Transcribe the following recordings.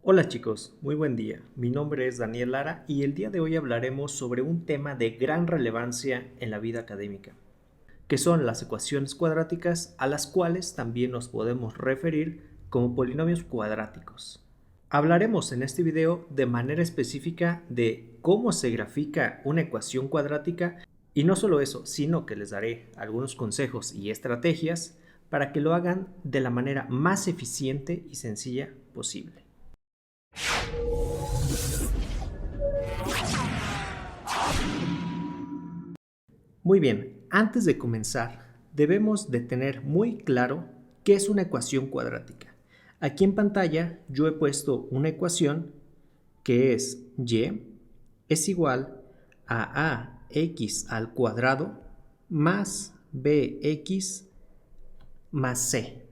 Hola chicos, muy buen día. Mi nombre es Daniel Lara y el día de hoy hablaremos sobre un tema de gran relevancia en la vida académica, que son las ecuaciones cuadráticas, a las cuales también nos podemos referir como polinomios cuadráticos. Hablaremos en este video de manera específica de cómo se grafica una ecuación cuadrática y no solo eso, sino que les daré algunos consejos y estrategias para que lo hagan de la manera más eficiente y sencilla posible. Muy bien, antes de comenzar, debemos de tener muy claro qué es una ecuación cuadrática. Aquí en pantalla yo he puesto una ecuación que es y es igual a ax al cuadrado más bx más c.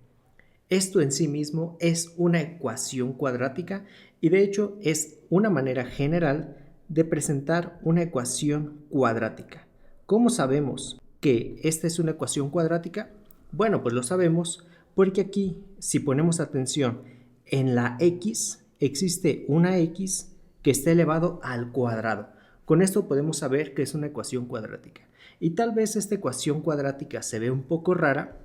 Esto en sí mismo es una ecuación cuadrática y de hecho es una manera general de presentar una ecuación cuadrática. ¿Cómo sabemos que esta es una ecuación cuadrática? Bueno, pues lo sabemos porque aquí, si ponemos atención en la x, existe una x que está elevado al cuadrado. Con esto podemos saber que es una ecuación cuadrática. Y tal vez esta ecuación cuadrática se ve un poco rara,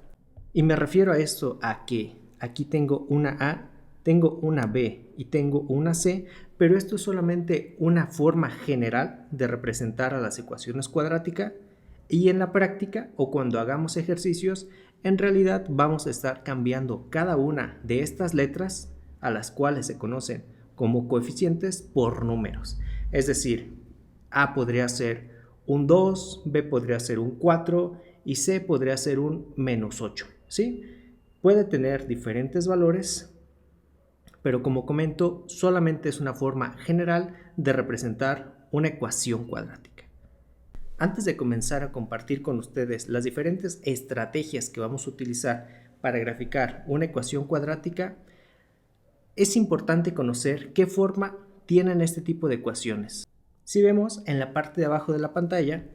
y me refiero a esto, a que aquí tengo una A, tengo una B y tengo una C, pero esto es solamente una forma general de representar a las ecuaciones cuadráticas y en la práctica o cuando hagamos ejercicios, en realidad vamos a estar cambiando cada una de estas letras a las cuales se conocen como coeficientes por números. Es decir, A podría ser un 2, B podría ser un 4 y C podría ser un -8. ¿Sí? Puede tener diferentes valores, pero como comento, solamente es una forma general de representar una ecuación cuadrática. Antes de comenzar a compartir con ustedes las diferentes estrategias que vamos a utilizar para graficar una ecuación cuadrática, es importante conocer qué forma tienen este tipo de ecuaciones. Si vemos en la parte de abajo de la pantalla,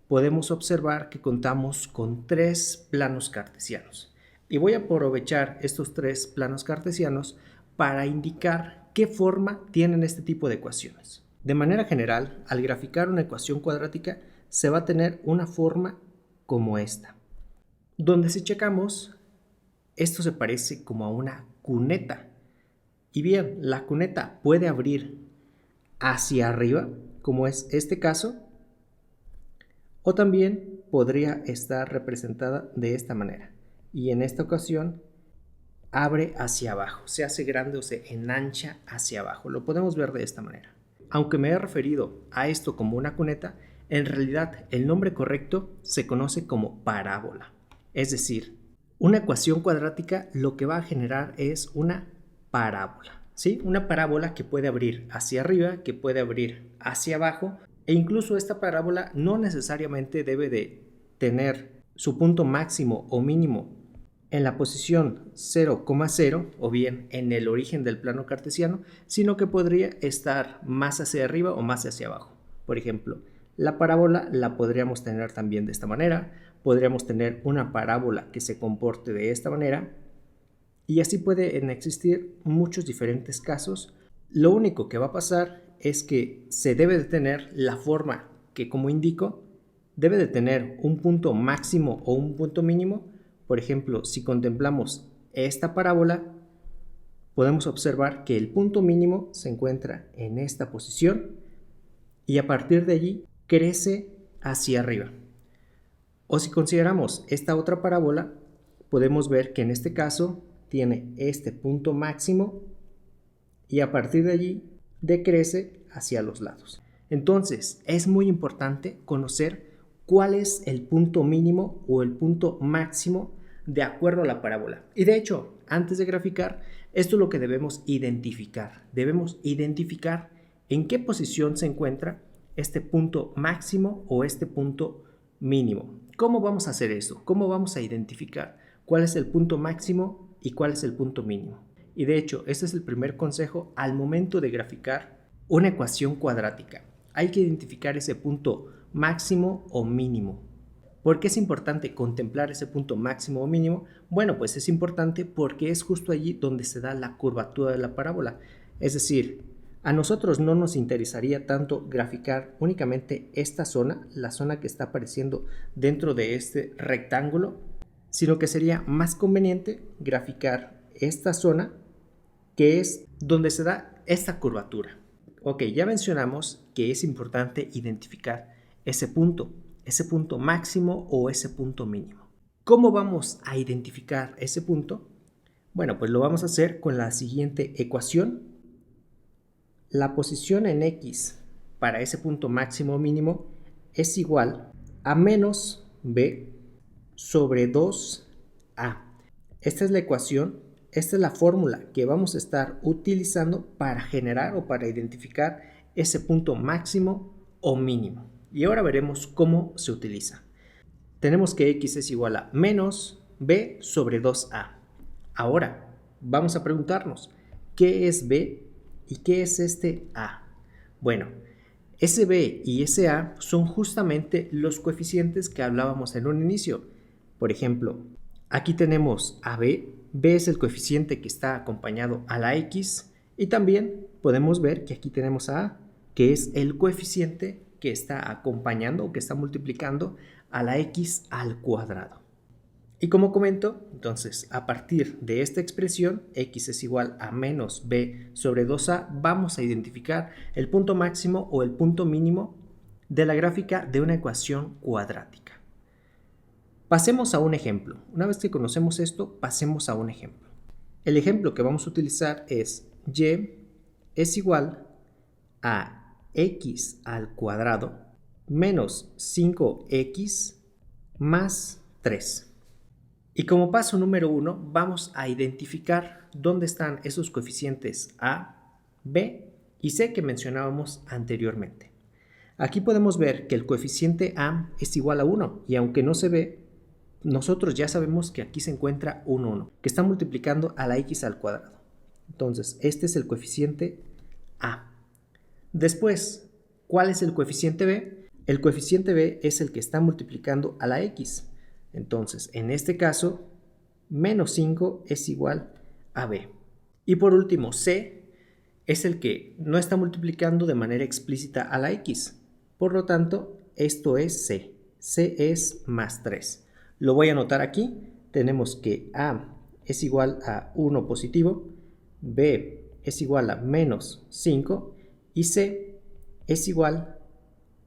podemos observar que contamos con tres planos cartesianos. Y voy a aprovechar estos tres planos cartesianos para indicar qué forma tienen este tipo de ecuaciones. De manera general, al graficar una ecuación cuadrática, se va a tener una forma como esta, donde si checamos, esto se parece como a una cuneta. Y bien, la cuneta puede abrir hacia arriba, como es este caso, o también podría estar representada de esta manera. Y en esta ocasión abre hacia abajo, se hace grande o se enancha hacia abajo. Lo podemos ver de esta manera. Aunque me he referido a esto como una cuneta, en realidad el nombre correcto se conoce como parábola. Es decir, una ecuación cuadrática lo que va a generar es una parábola. ¿Sí? Una parábola que puede abrir hacia arriba, que puede abrir hacia abajo, e incluso esta parábola no necesariamente debe de tener su punto máximo o mínimo en la posición 0,0 o bien en el origen del plano cartesiano, sino que podría estar más hacia arriba o más hacia abajo. Por ejemplo, la parábola la podríamos tener también de esta manera, podríamos tener una parábola que se comporte de esta manera, y así pueden existir muchos diferentes casos. Lo único que va a pasar es que se debe de tener la forma que, como indico, debe de tener un punto máximo o un punto mínimo. Por ejemplo, si contemplamos esta parábola, podemos observar que el punto mínimo se encuentra en esta posición y a partir de allí crece hacia arriba. O si consideramos esta otra parábola, podemos ver que en este caso tiene este punto máximo y a partir de allí decrece hacia los lados. Entonces, es muy importante conocer cuál es el punto mínimo o el punto máximo de acuerdo a la parábola. Y de hecho, antes de graficar, esto es lo que debemos identificar. Debemos identificar en qué posición se encuentra este punto máximo o este punto mínimo. ¿Cómo vamos a hacer eso? ¿Cómo vamos a identificar cuál es el punto máximo y cuál es el punto mínimo? Y de hecho, este es el primer consejo al momento de graficar una ecuación cuadrática. Hay que identificar ese punto máximo o mínimo. ¿Por qué es importante contemplar ese punto máximo o mínimo? Bueno, pues es importante porque es justo allí donde se da la curvatura de la parábola. Es decir, a nosotros no nos interesaría tanto graficar únicamente esta zona, la zona que está apareciendo dentro de este rectángulo, sino que sería más conveniente graficar esta zona que es donde se da esta curvatura. Ok, ya mencionamos que es importante identificar ese punto máximo o ese punto mínimo. ¿Cómo vamos a identificar ese punto? Bueno, pues lo vamos a hacer con la siguiente ecuación. La posición en X para ese punto máximo o mínimo es igual a menos B sobre 2A. Esta es la ecuación, esta es la fórmula que vamos a estar utilizando para generar o para identificar ese punto máximo o mínimo. Y ahora veremos cómo se utiliza. Tenemos que X es igual a menos B sobre 2A. Ahora, vamos a preguntarnos, ¿qué es B y qué es este A? Bueno, ese B y ese A son justamente los coeficientes que hablábamos en un inicio. Por ejemplo, aquí tenemos a B. B es el coeficiente que está acompañado a la X. Y también podemos ver que aquí tenemos a A, que es el coeficiente que está acompañando o que está multiplicando a la X al cuadrado. Y como comento, entonces a partir de esta expresión, X es igual a menos B sobre 2A, vamos a identificar el punto máximo o el punto mínimo de la gráfica de una ecuación cuadrática. Pasemos a un ejemplo. Una vez que conocemos esto, pasemos a un ejemplo. El ejemplo que vamos a utilizar es Y es igual a X al cuadrado menos 5X más 3. Y como paso número 1, vamos a identificar dónde están esos coeficientes A, B y C que mencionábamos anteriormente. Aquí podemos ver que el coeficiente A es igual a 1 y aunque no se ve, nosotros ya sabemos que aquí se encuentra un 1, que está multiplicando a la X al cuadrado. Entonces, este es el coeficiente A. Después, ¿cuál es el coeficiente B? El coeficiente B es el que está multiplicando a la X. Entonces, en este caso, menos 5 es igual a B. Y por último, C es el que no está multiplicando de manera explícita a la X. Por lo tanto, esto es C. C es más 3. Lo voy a anotar aquí. Tenemos que A es igual a 1 positivo, B es igual a menos 5 y C es igual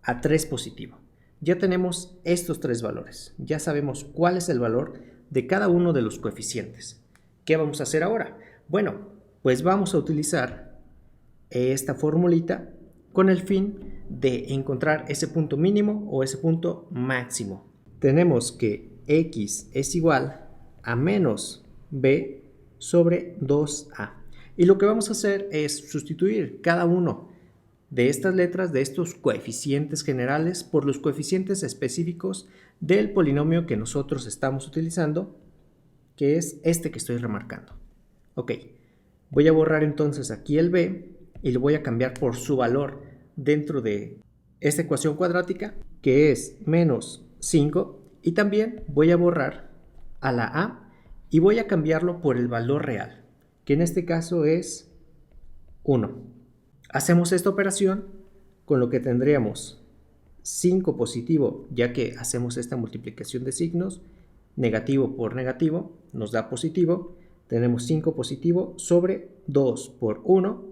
a 3 positivo. Ya tenemos estos tres valores. Ya sabemos cuál es el valor de cada uno de los coeficientes. ¿Qué vamos a hacer ahora? Bueno, pues vamos a utilizar esta formulita con el fin de encontrar ese punto mínimo o ese punto máximo. Tenemos que X es igual a menos B sobre 2A. Y lo que vamos a hacer es sustituir cada uno de estas letras, de estos coeficientes generales, por los coeficientes específicos del polinomio que nosotros estamos utilizando, que es este que estoy remarcando. Ok, voy a borrar entonces aquí el B y lo voy a cambiar por su valor dentro de esta ecuación cuadrática, que es menos 5, y también voy a borrar a la A y voy a cambiarlo por el valor real, que en este caso es 1. Hacemos esta operación con lo que tendríamos 5 positivo, ya que hacemos esta multiplicación de signos, negativo por negativo nos da positivo, tenemos 5 positivo sobre 2 por 1,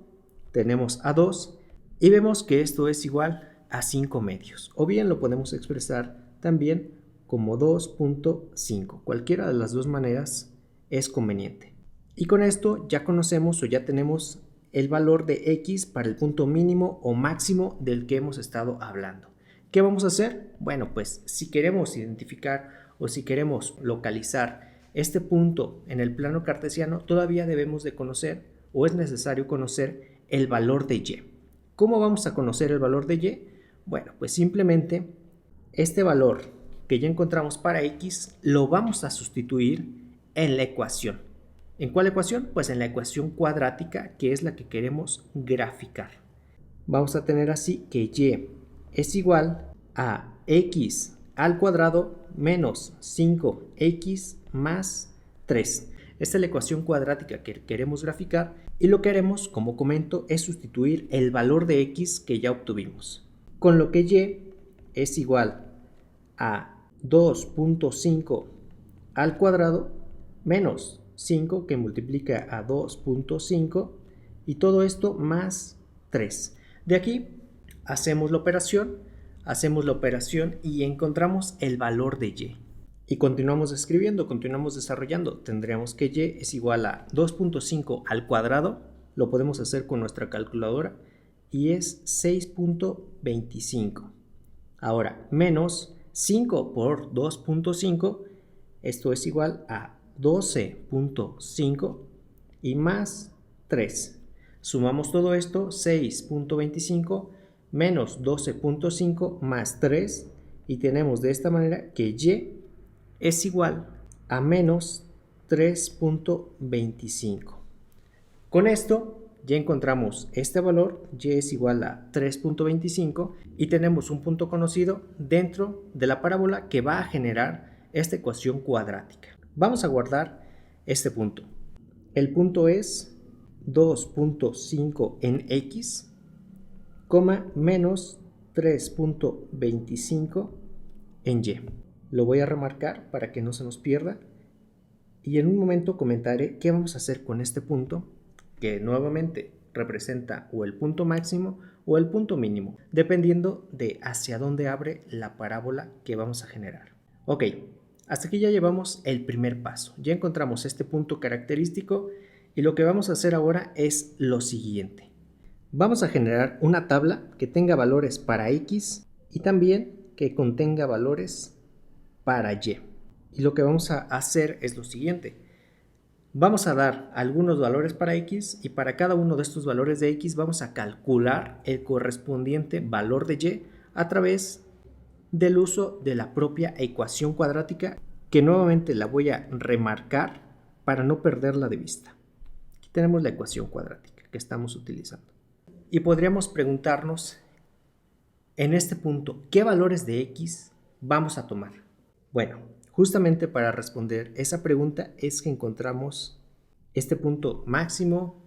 tenemos a 2 y vemos que esto es igual a 5 medios, o bien lo podemos expresar también como 2.5, cualquiera de las dos maneras es conveniente. Y con esto ya conocemos o ya tenemos el valor de X para el punto mínimo o máximo del que hemos estado hablando. ¿Qué vamos a hacer? Bueno, pues si queremos identificar o si queremos localizar este punto en el plano cartesiano, todavía debemos de conocer o es necesario conocer el valor de Y. ¿Cómo vamos a conocer el valor de Y? Bueno, pues simplemente este valor que ya encontramos para X lo vamos a sustituir en la ecuación. ¿En cuál ecuación? Pues en la ecuación cuadrática, que es la que queremos graficar. Vamos a tener así que Y es igual a X al cuadrado menos 5X más 3. Esta es la ecuación cuadrática que queremos graficar Y lo que haremos, como comento, es sustituir el valor de x que ya obtuvimos, con lo que y es igual a 2.5 al cuadrado menos 5 que multiplica a 2.5 y todo esto más 3. De aquí hacemos la operación y encontramos el valor de y. Y continuamos escribiendo, continuamos desarrollando. Tendríamos que y es igual a 2.5 al cuadrado, lo podemos hacer con nuestra calculadora, y es 6.25. Ahora, menos 5 por 2.5, esto es igual a 12.5 y más 3. Sumamos todo esto, 6.25 menos 12.5 más 3, y tenemos de esta manera que y es igual a menos 3.25. Con esto ya encontramos este valor, y es igual a 3.25, y tenemos un punto conocido dentro de la parábola que va a generar esta ecuación cuadrática. Vamos a guardar este punto. El punto es 2.5 en x, menos 3.25 en y. Lo voy a remarcar para que no se nos pierda, y en un momento comentaré qué vamos a hacer con este punto, que nuevamente representa o el punto máximo o el punto mínimo, dependiendo de hacia dónde abre la parábola que vamos a generar. Ok, hasta aquí ya llevamos el primer paso, ya encontramos este punto característico, y lo que vamos a hacer ahora es lo siguiente. Vamos a generar una tabla que tenga valores para x y también que contenga valores para y. Y lo que vamos a hacer es lo siguiente. Vamos a dar algunos valores para x, y para cada uno de estos valores de x vamos a calcular el correspondiente valor de y a través del uso de la propia ecuación cuadrática, que nuevamente la voy a remarcar para no perderla de vista. Aquí tenemos la ecuación cuadrática que estamos utilizando. Y podríamos preguntarnos en este punto, ¿qué valores de x vamos a tomar? Bueno, justamente para responder esa pregunta es que encontramos este punto máximo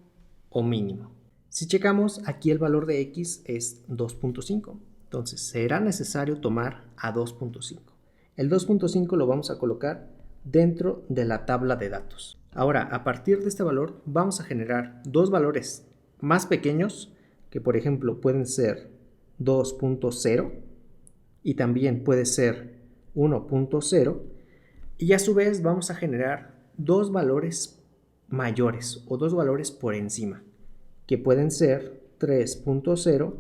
o mínimo. Si checamos, aquí el valor de x es 2.5, entonces será necesario tomar a 2.5. El 2.5 lo vamos a colocar dentro de la tabla de datos. Ahora, a partir de este valor vamos a generar dos valores más pequeños, que por ejemplo pueden ser 2.0 y también puede ser 1.0, y a su vez vamos a generar dos valores mayores o dos valores por encima, que pueden ser 3.0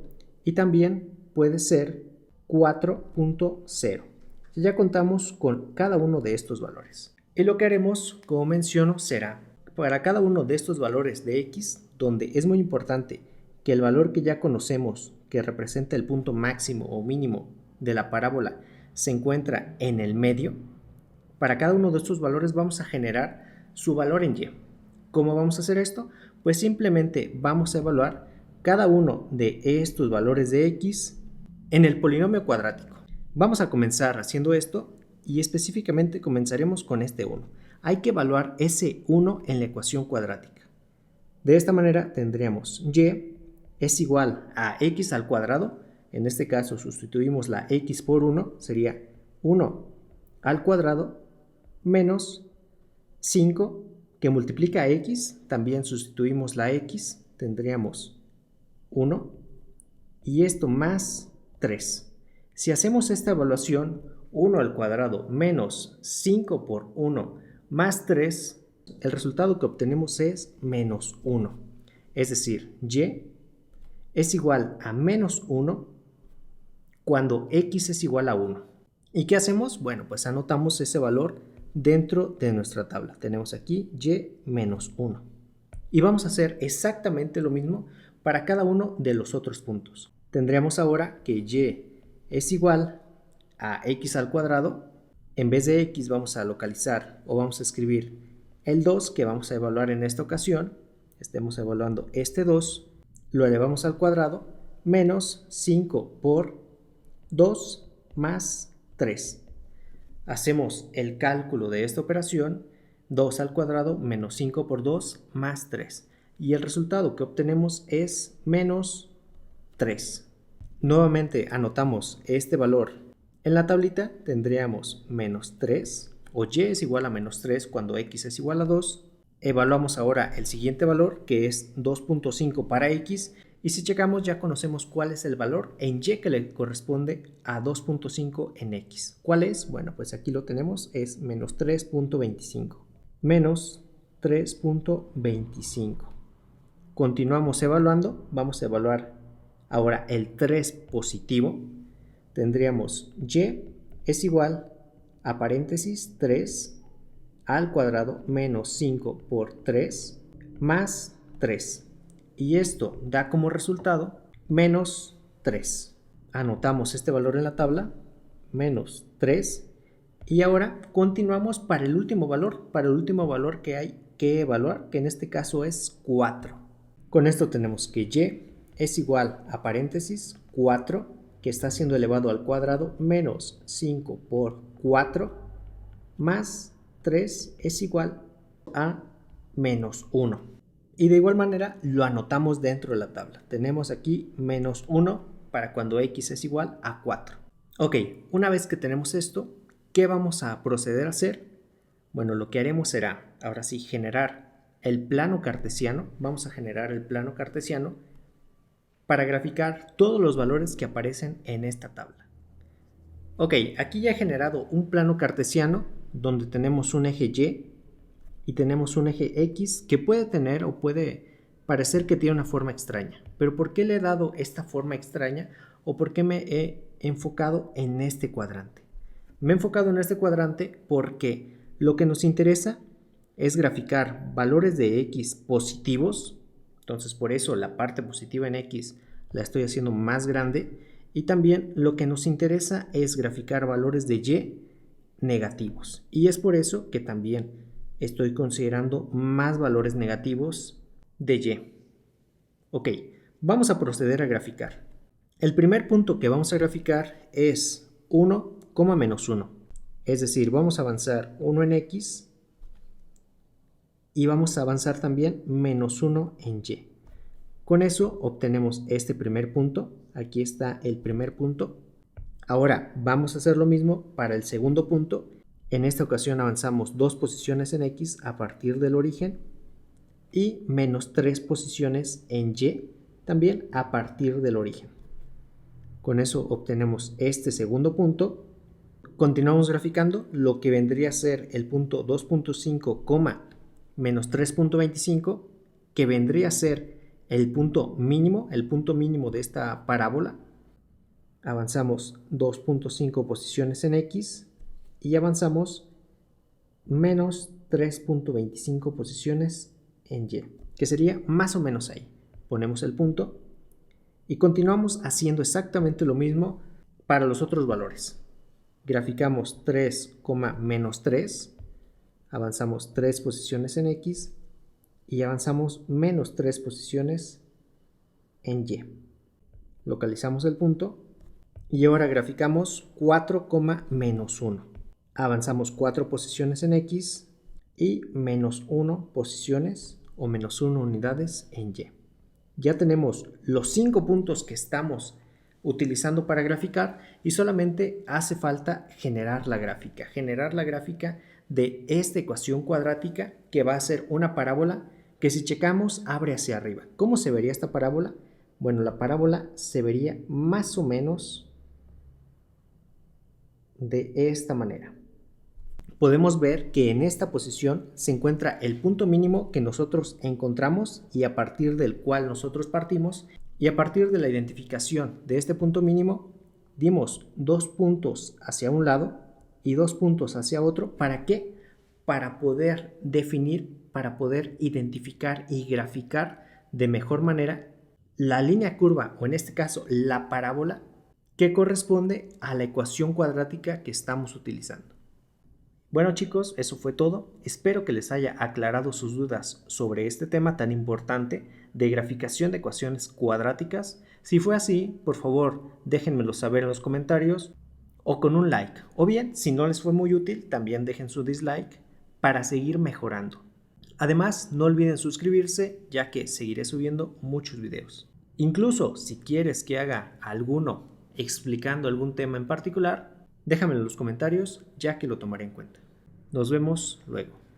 y también puede ser 4.0. Ya contamos con cada uno de estos valores. Y lo que haremos, como menciono, será para cada uno de estos valores de x, donde es muy importante que el valor que ya conocemos, que representa el punto máximo o mínimo de la parábola, se encuentra en el medio. Para cada uno de estos valores vamos a generar su valor en y. ¿Cómo vamos a hacer esto? Pues simplemente vamos a evaluar cada uno de estos valores de x en el polinomio cuadrático. Vamos a comenzar haciendo esto, y específicamente comenzaremos con este 1. Hay que evaluar ese 1 en la ecuación cuadrática. De esta manera tendríamos y es igual a x al cuadrado. En este caso sustituimos la x por 1, sería 1 al cuadrado menos 5 que multiplica a x, también sustituimos la x, tendríamos 1, y esto más 3. Si hacemos esta evaluación, 1 al cuadrado menos 5 por 1 más 3, el resultado que obtenemos es menos 1. Es decir, y es igual a menos 1 cuando x es igual a 1. ¿Y qué hacemos? Bueno, pues anotamos ese valor dentro de nuestra tabla. Tenemos aquí y menos 1. Y vamos a hacer exactamente lo mismo para cada uno de los otros puntos. Tendríamos ahora que y es igual a x al cuadrado. En vez de x vamos a localizar o vamos a escribir el 2 que vamos a evaluar en esta ocasión. Estemos evaluando este 2, lo elevamos al cuadrado, menos 5 por 2 más 3. Hacemos el cálculo de esta operación, 2 al cuadrado menos 5 por 2 más 3. y el resultado que obtenemos es menos 3. Nuevamente anotamos este valor en la tablita, tendríamos menos 3 o y es igual a menos 3 cuando x es igual a 2. Evaluamos ahora el siguiente valor que es 2.5 para x y si checamos ya conocemos cuál es el valor en y que le corresponde a 2.5 en x. ¿Cuál es? Bueno, pues aquí lo tenemos, es menos 3.25. Menos 3.25. Continuamos evaluando, vamos a evaluar ahora el 3 positivo. Tendríamos y es igual a paréntesis 3 al cuadrado menos 5 por 3 más 3. Y esto da como resultado menos 3. Anotamos este valor en la tabla, menos 3. Y ahora continuamos para el último valor que hay que evaluar, que en este caso es 4. Con esto tenemos que y es igual a paréntesis 4, que está siendo elevado al cuadrado, menos 5 por 4, más 3 es igual a menos 1. Y de igual manera lo anotamos dentro de la tabla. Tenemos aquí menos 1 para cuando x es igual a 4. Ok, una vez que tenemos esto, ¿qué vamos a proceder a hacer? Bueno, lo que haremos será, ahora sí, generar el plano cartesiano. Vamos a generar el plano cartesiano para graficar todos los valores que aparecen en esta tabla. Ok, aquí ya he generado un plano cartesiano donde tenemos un eje y tenemos un eje X que puede tener o puede parecer que tiene una forma extraña. Pero ¿por qué le he dado esta forma extraña o por qué me he enfocado en este cuadrante? Me he enfocado en este cuadrante porque lo que nos interesa es graficar valores de X positivos. Entonces por eso la parte positiva en X la estoy haciendo más grande. Y también lo que nos interesa es graficar valores de Y negativos. Y es por eso que también estoy considerando más valores negativos de Y. Ok, vamos a proceder a graficar. El primer punto que vamos a graficar es 1, menos 1. Es decir, vamos a avanzar 1 en X y vamos a avanzar también menos 1 en Y. Con eso obtenemos este primer punto. Aquí está el primer punto. Ahora vamos a hacer lo mismo para el segundo punto. En esta ocasión avanzamos 2 posiciones en X a partir del origen y menos 3 posiciones en Y también a partir del origen. Con eso obtenemos este segundo punto. Continuamos graficando lo que vendría a ser el punto 2.5, menos 3.25, que vendría a ser el punto mínimo de esta parábola. Avanzamos 2.5 posiciones en X y avanzamos menos 3.25 posiciones en Y, que sería más o menos ahí. Ponemos el punto y continuamos haciendo exactamente lo mismo para los otros valores. Graficamos 3, menos 3, avanzamos 3 posiciones en X y avanzamos menos 3 posiciones en Y. Localizamos el punto y ahora graficamos 4, menos 1. Avanzamos 4 posiciones en X y menos 1 posiciones o menos 1 unidades en Y. Ya tenemos los 5 puntos que estamos utilizando para graficar y solamente hace falta generar la gráfica de esta ecuación cuadrática que va a ser una parábola que si checamos abre hacia arriba. ¿Cómo se vería esta parábola? Bueno, la parábola se vería más o menos de esta manera. Podemos ver que en esta posición se encuentra el punto mínimo que nosotros encontramos y a partir del cual nosotros partimos, y a partir de la identificación de este punto mínimo dimos 2 puntos hacia un lado y 2 puntos hacia otro. ¿Para qué? Para poder definir, para poder identificar y graficar de mejor manera la línea curva, o en este caso la parábola, que corresponde a la ecuación cuadrática que estamos utilizando. Bueno chicos, eso fue todo. Espero que les haya aclarado sus dudas sobre este tema tan importante de graficación de ecuaciones cuadráticas. Si fue así, por favor, déjenmelo saber en los comentarios o con un like. O bien, si no les fue muy útil, también dejen su dislike para seguir mejorando. Además, no olviden suscribirse ya que seguiré subiendo muchos videos. Incluso si quieres que haga alguno explicando algún tema en particular, déjamelo en los comentarios ya que lo tomaré en cuenta. Nos vemos luego.